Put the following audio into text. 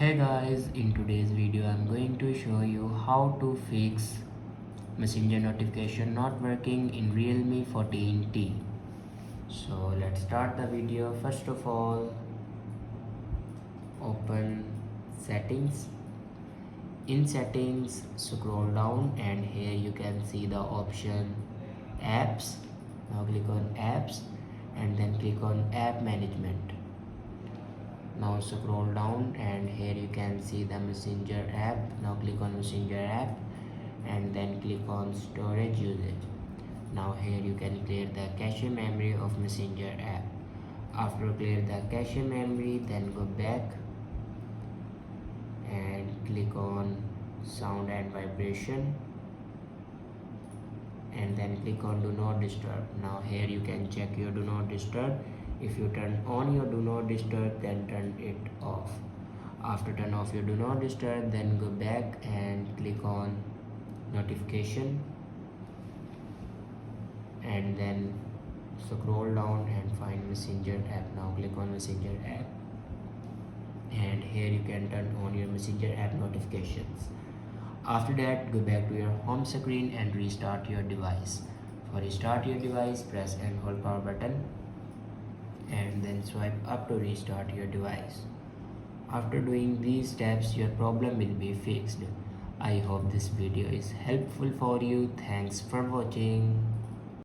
Hey guys, in today's video I'm going to show you how to fix messenger notification not working in Realme 14T. So let's start the video. First of all, open settings. In settings, scroll down and here you can see the option apps. Now click on apps and then click on app management. Now scroll down and here you can see the messenger app. Now click on messenger app and then click on storage usage. Now here you can clear the cache memory of messenger app. After clear the cache memory, then go back and click on sound and vibration and then click on do not disturb. Now here you can check your do not disturb. If you turn on your do not disturb, then turn it off. After turn off your do not disturb, then go back and click on notification and then scroll down and find messenger app. Now click on messenger app and here you can turn on your messenger app notifications. After that, go back to your home screen and restart your device. For restart your device, press and hold power button and then swipe up to restart your device. After doing these steps, your problem will be fixed. I hope this video is helpful for you. Thanks for watching.